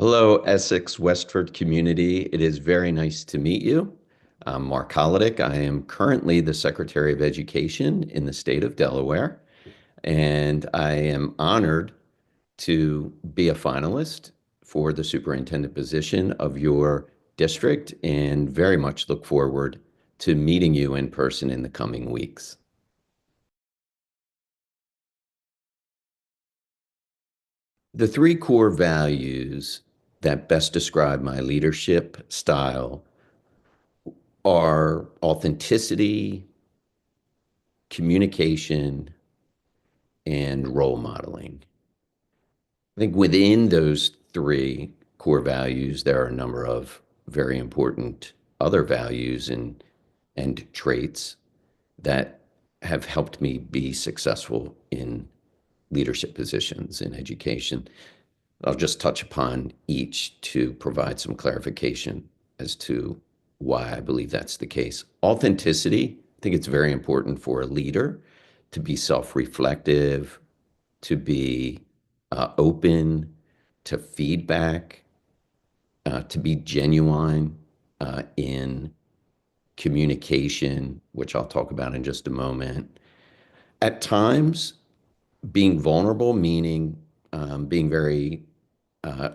Hello, Essex Westford community. It is very nice to meet you. I'm Mark Holodick. I am currently the Secretary of Education in the state of Delaware, and I am honored to be a finalist for the superintendent position of your district and very much look forward to meeting you in person in the coming weeks. The three core values that best describe my leadership style are authenticity, communication, and role modeling. I think within those three core values, there are a number of very important other values and traits that have helped me be successful in leadership positions in education. I'll just touch upon each to provide some clarification as to why I believe that's the case. Authenticity, I think it's very important for a leader to be self-reflective, to be open to feedback, to be genuine in communication, which I'll talk about in just a moment. At times, being vulnerable, meaning being very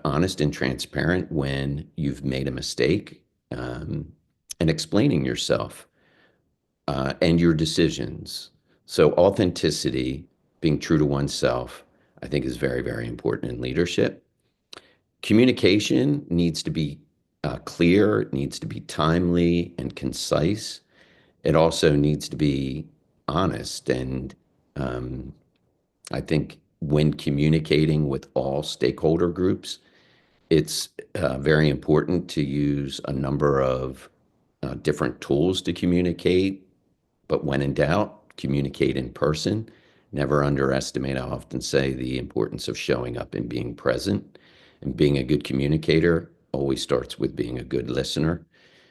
honest and transparent when you've made a mistake, and explaining yourself and your decisions. So authenticity, being true to oneself, I think is very, very important in leadership. Communication needs to be clear, it needs to be timely and concise. It also needs to be honest. And I think when communicating with all stakeholder groups, it's very important to use a number of different tools to communicate, but when in doubt, communicate in person. Never underestimate, I often say, the importance of showing up and being present. And being a good communicator always starts with being a good listener.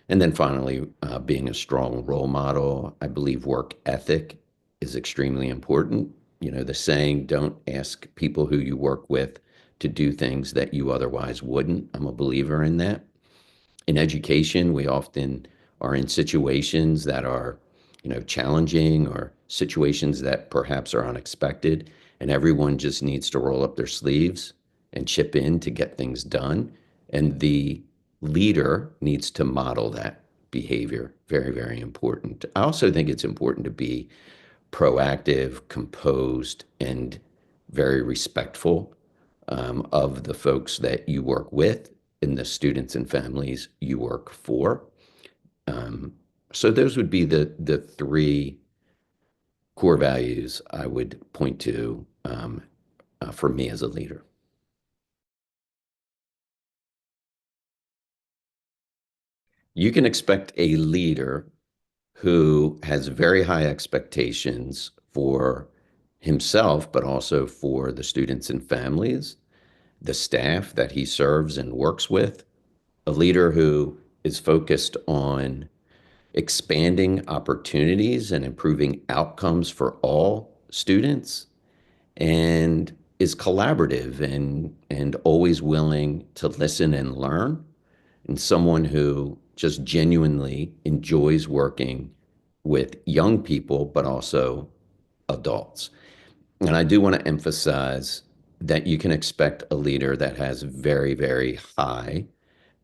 And then finally, being a strong role model. I believe work ethic is extremely important. You know, the saying, don't ask people who you work with to do things that you otherwise wouldn't. I'm a believer in that. In education, we often are in situations that are, challenging or situations that perhaps are unexpected, and everyone just needs to roll up their sleeves and chip in to get things done. And the leader needs to model that behavior. Very, very important. I also think it's important to be proactive, composed, and very respectful of the folks that you work with and the students and families you work for. Um, so those would be the three core values I would point to for me as a leader. You can expect a leader who has very high expectations for himself, but also for the students and families, the staff that he serves and works with, a leader who is focused on expanding opportunities and improving outcomes for all students, and is collaborative and always willing to listen and learn, and someone who just genuinely enjoys working with young people, but also adults. And I do want to emphasize that you can expect a leader that has very, very high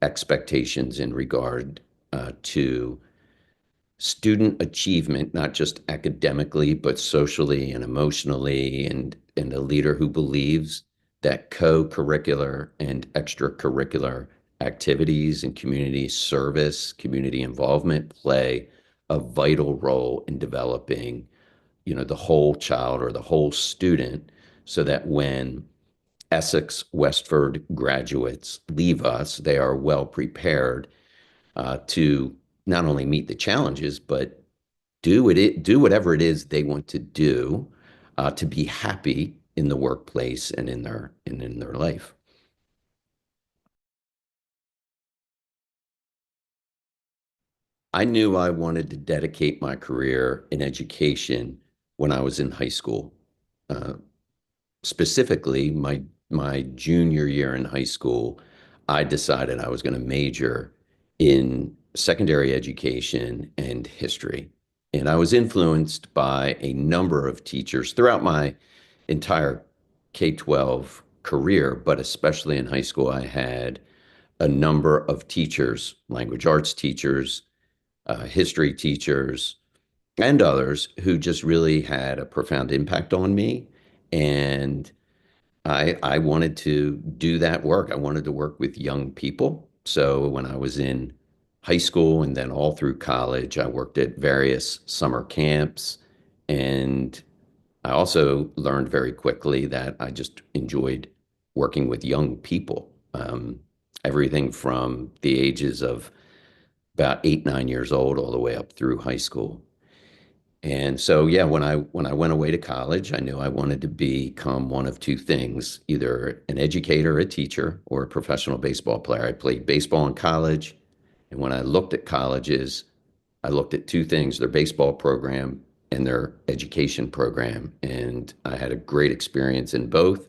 expectations in regard to student achievement, not just academically, but socially and emotionally, and a leader who believes that co-curricular and extracurricular activities and community service, community involvement play a vital role in developing, the whole child or the whole student, so that when Essex Westford graduates leave us, they are well prepared to not only meet the challenges, but do whatever it is they want to do to be happy in the workplace and in their life. I knew I wanted to dedicate my career in education when I was in high school. Uh, Specifically, my junior year in high school, I decided I was going to major in secondary education and history. And I was influenced by a number of teachers throughout my entire K-12 career, but especially in high school, I had a number of teachers, language arts teachers, history teachers, and others who just really had a profound impact on me. And I wanted to do that work. I wanted to work with young people. So when I was in high school and then all through college, I worked at various summer camps. And I also learned very quickly that I just enjoyed working with young people. Everything from the ages of about 8, 9 years old all the way up through high school. And so, yeah, when I went away to college, I knew I wanted to become one of two things, either an educator, a teacher, or a professional baseball player. I played baseball in college, and when I looked at colleges, I looked at two things, their baseball program and their education program. And I had a great experience in both.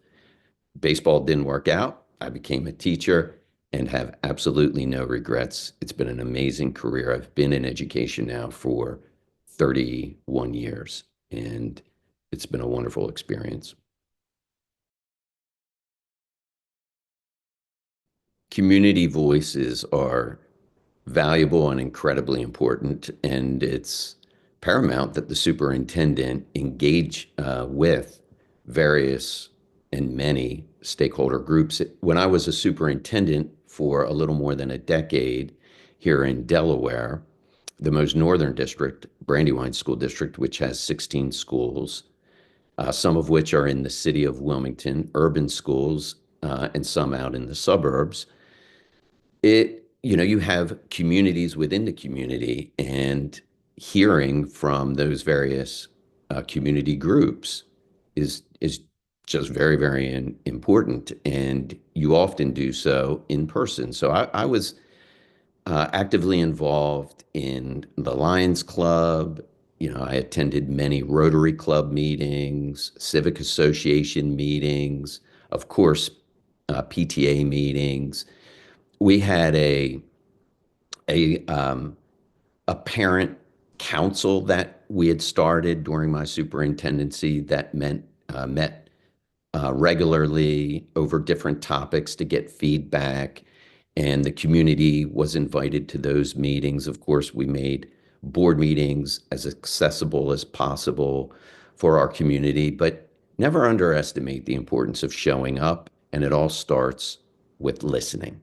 Baseball didn't work out. I became a teacher and have absolutely no regrets. It's been an amazing career. I've been in education now for 31 years, and it's been a wonderful experience. Community voices are valuable and incredibly important, and it's paramount that the superintendent engage with various and many stakeholder groups. When I was a superintendent for a little more than a decade here in Delaware, the most northern district, Brandywine School District, which has 16 schools, some of which are in the city of Wilmington, urban schools, and some out in the suburbs. You have communities within the community, and hearing from those various community groups is just very, very important. And you often do so in person. So I was actively involved in the Lions Club. I attended many Rotary Club meetings, Civic Association meetings, of course, PTA meetings. We had a a parent council that we had started during my superintendency that met regularly over different topics to get feedback, and the community was invited to those meetings. Of course, we made board meetings as accessible as possible for our community, but never underestimate the importance of showing up, and it all starts with listening,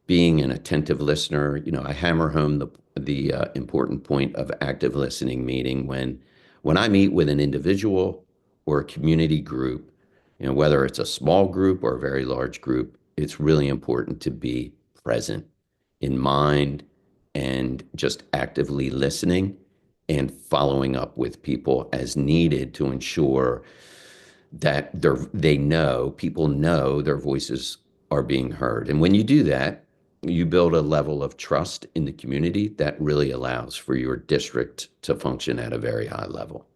being an attentive listener. I hammer home the important point of active listening, meaning when I meet with an individual or a community group, whether it's a small group or a very large group, it's really important to be present in mind and just actively listening and following up with people as needed to ensure that people know their voices are being heard. And when you do that, you build a level of trust in the community that really allows for your district to function at a very high level.